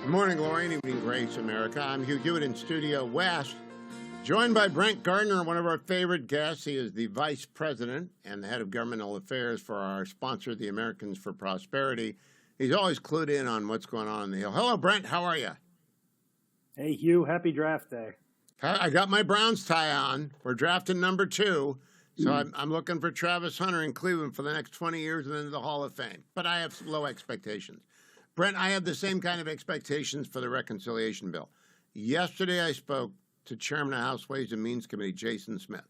Good morning, glory, and evening, grace, America. I'm Hugh Hewitt in Studio West, joined by Brent Gardner, one of our favorite guests. He is the Vice President and the Head of Governmental Affairs for our sponsor, the Americans for Prosperity. He's always clued in on what's going on in the Hill. Hello, Brent. How are you? Hey, Hugh. Happy draft day. I got my Browns tie on. We're drafting number 2. So I'm looking for Travis Hunter in Cleveland for the next 20 years and into the Hall of Fame. But I have low expectations. Brent, I have the same kind of expectations for the reconciliation bill. Yesterday, I spoke to Chairman of House Ways and Means Committee, Jason Smith.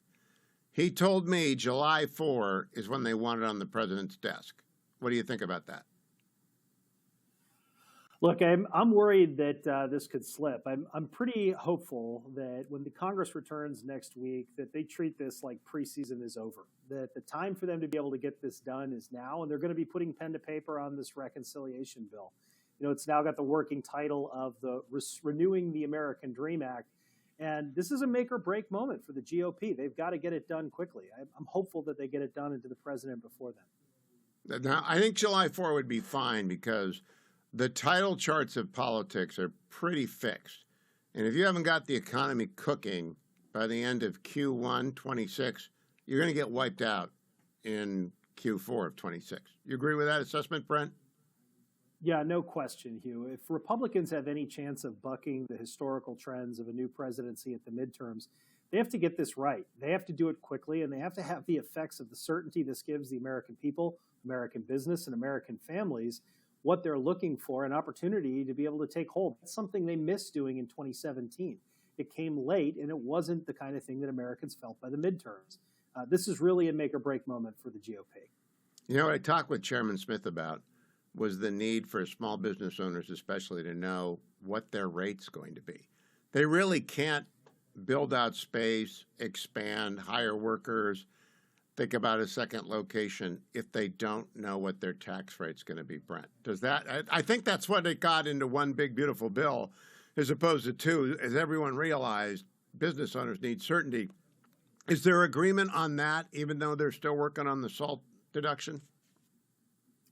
He told me July 4 is when they want it on the president's desk. What do you think about that? Look, I'm worried that this could slip. I'm pretty hopeful that when the Congress returns next week, that they treat this like preseason is over, that the time for them to be able to get this done is now, and they're going to be putting pen to paper on this reconciliation bill. You know, it's now got the working title of the Renewing the American Dream Act, and this is a make or break moment for the GOP. They've got to get it done quickly. I'm hopeful that they get it done into the president before then. Now, I think July 4 would be fine because the title charts of politics are pretty fixed. And if you haven't got the economy cooking by the end of Q1 26, you're going to get wiped out in Q4 of 26. You agree with that assessment, Brent? Yeah, no question, Hugh. If Republicans have any chance of bucking the historical trends of a new presidency at the midterms, they have to get this right. They have to do it quickly, and they have to have the effects of the certainty this gives the American people, American business, and American families what they're looking for, an opportunity to be able to take hold. That's something they missed doing in 2017. It came late, and it wasn't the kind of thing that Americans felt by the midterms. This is really a make-or-break moment for the GOP. You know, what I talked with Chairman Smith about was the need for small business owners especially to know what their rate's going to be. They really can't build out space, expand, hire workers, think about a second location if they don't know what their tax rate's going to be, Brent. Does that? I think that's what it got into one big, beautiful bill as opposed to two, as everyone realized business owners need certainty. Is there agreement on that, even though they're still working on the SALT deduction?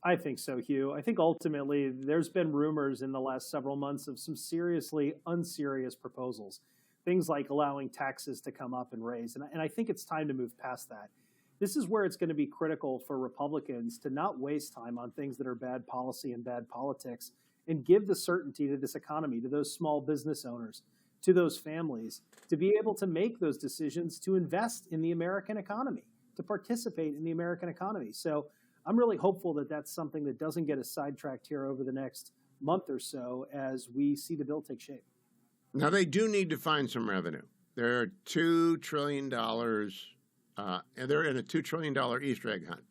I think so, Hugh. I think ultimately there's been rumors in the last several months of some seriously unserious proposals, things like allowing taxes to come up and raise. And I think it's time to move past that. This is where it's going to be critical for Republicans to not waste time on things that are bad policy and bad politics and give the certainty to this economy, to those small business owners, to those families, to be able to make those decisions to invest in the American economy, to participate in the American economy. So I'm really hopeful that that's something that doesn't get us sidetracked here over the next month or so as we see the bill take shape. Now, they do need to find some revenue. There are $2 trillion and they're in a $2 trillion Easter egg hunt.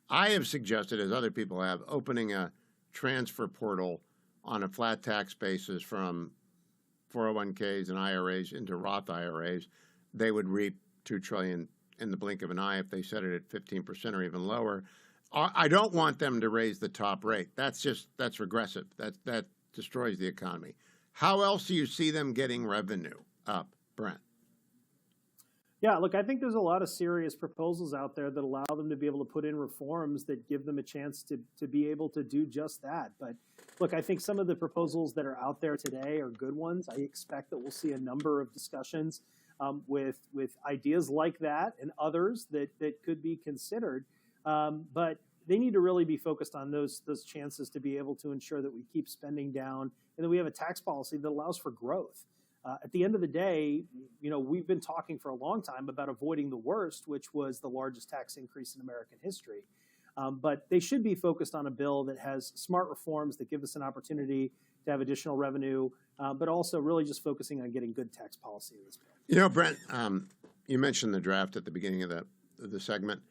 I have suggested, as other people have, opening a transfer portal on a flat tax basis from 401ks and IRAs into Roth IRAs. They would reap $2 trillion in the blink of an eye if they set it at 15% or even lower. I don't want them to raise the top rate. That's regressive. That destroys the economy. How else do you see them getting revenue up, Brent? Yeah, look, I think there's a lot of serious proposals out there that allow them to be able to put in reforms that give them a chance to be able to do just that. But look, I think some of the proposals that are out there today are good ones. I expect that we'll see a number of discussions with ideas like that and others that could be considered. But they need to really be focused on those chances to be able to ensure that we keep spending down and that we have a tax policy that allows for growth. At the end of the day, you know, we've been talking for a long time about avoiding the worst, which was the largest tax increase in American history. But they should be focused on a bill that has smart reforms that give us an opportunity to have additional revenue, but also really just focusing on getting good tax policy in this bill. You know, Brent, you mentioned the draft at the beginning of the segment.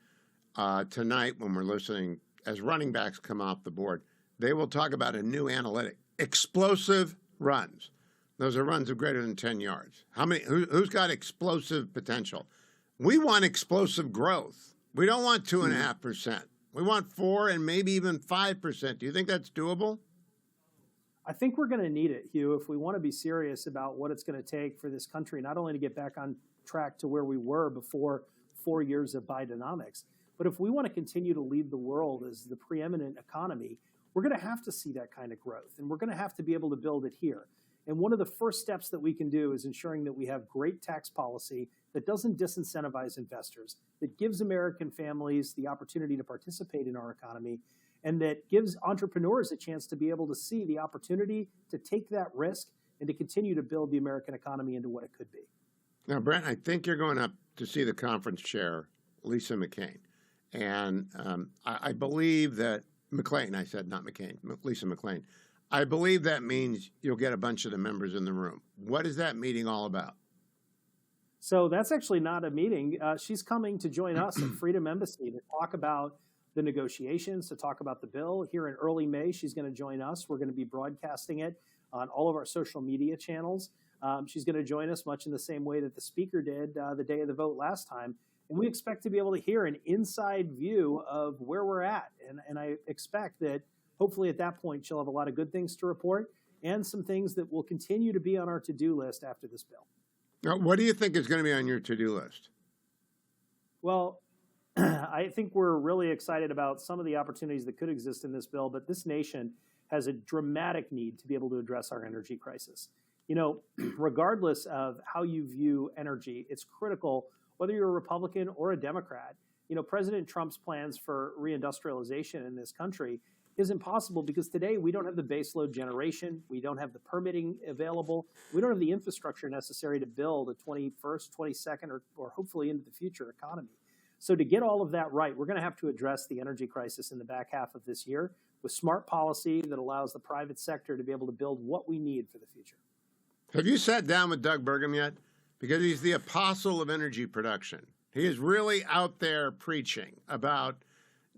Tonight, when we're listening, as running backs come off the board, they will talk about a new analytic, explosive runs. Those are runs of greater than 10 yards. Who's got explosive potential? We want explosive growth. We don't want 2.5%. We want 4 and maybe even 5%. Do you think that's doable? I think we're going to need it, Hugh, if we want to be serious about what it's going to take for this country, not only to get back on track to where we were before 4 years of Bidenomics, but if we want to continue to lead the world as the preeminent economy, we're going to have to see that kind of growth, and we're going to have to be able to build it here. And one of the first steps that we can do is ensuring that we have great tax policy that doesn't disincentivize investors, that gives American families the opportunity to participate in our economy, and that gives entrepreneurs a chance to be able to see the opportunity to take that risk and to continue to build the American economy into what it could be. Now, Brent, I think you're going up to see the conference chair, Lisa McCain. And I believe that McClain, I said not McCain, Lisa McClain. I believe that means you'll get a bunch of the members in the room. What is that meeting all about? So that's actually not a meeting. She's coming to join us at Freedom Embassy to talk about the negotiations, to talk about the bill. Here in early May, she's going to join us. We're going to be broadcasting it on all of our social media channels. She's going to join us much in the same way that the speaker did the day of the vote last time. And we expect to be able to hear an inside view of where we're at. And I expect that hopefully at that point, she'll have a lot of good things to report and some things that will continue to be on our to-do list after this bill. Now, what do you think is going to be on your to-do list? Well, I think we're really excited about some of the opportunities that could exist in this bill, but this nation has a dramatic need to be able to address our energy crisis. You know, regardless of how you view energy, it's critical, whether you're a Republican or a Democrat. You know, President Trump's plans for reindustrialization in this country is impossible because today we don't have the baseload generation, we don't have the permitting available, we don't have the infrastructure necessary to build a 21st, 22nd, or hopefully into the future economy. So to get all of that right, we're going to have to address the energy crisis in the back half of this year with smart policy that allows the private sector to be able to build what we need for the future. Have you sat down with Doug Burgum yet? Because he's the apostle of energy production. He is really out there preaching about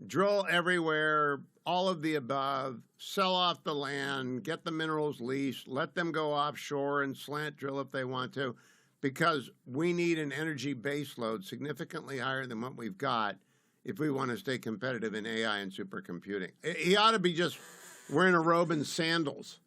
drill everywhere, all of the above, sell off the land, get the minerals leased, let them go offshore and slant drill if they want to, because we need an energy baseload significantly higher than what we've got if we want to stay competitive in AI and supercomputing. He ought to be just wearing a robe and sandals.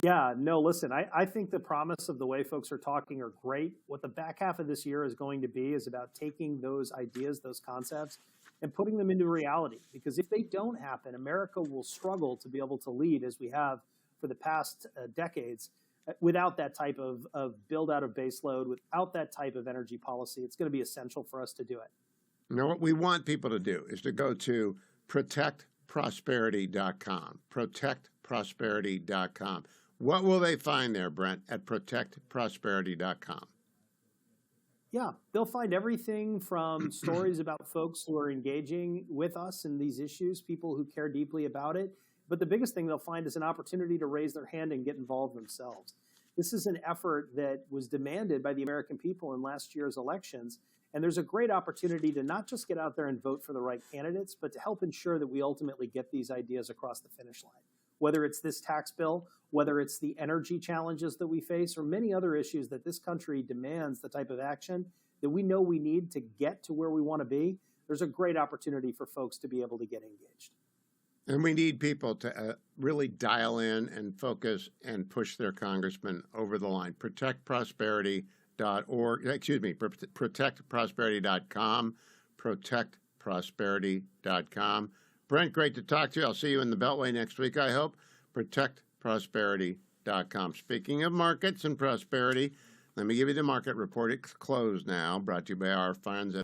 Yeah, no, listen, I think the promise of the way folks are talking are great. What the back half of this year is going to be is about taking those ideas, those concepts, and putting them into reality. Because if they don't happen, America will struggle to be able to lead as we have for the past decades without that type of build out of baseload, without that type of energy policy. It's going to be essential for us to do it. You know, what we want people to do is to go to protectprosperity.com, protectprosperity.com. What will they find there, Brent, at protectprosperity.com? Yeah, they'll find everything from stories about folks who are engaging with us in these issues, people who care deeply about it. But the biggest thing they'll find is an opportunity to raise their hand and get involved themselves. This is an effort that was demanded by the American people in last year's elections. And there's a great opportunity to not just get out there and vote for the right candidates, but to help ensure that we ultimately get these ideas across the finish line. Whether it's this tax bill, whether it's the energy challenges that we face, or many other issues that this country demands the type of action that we know we need to get to where we want to be, there's a great opportunity for folks to be able to get engaged. And we need people to really dial in and focus and push their congressman over the line. Protectprosperity.org, protectprosperity.com, protectprosperity.com. Brent, great to talk to you. I'll see you in the Beltway next week, I hope. Protectprosperity.com. Speaking of markets and prosperity, let me give you the market report. It's closed now, brought to you by our friends at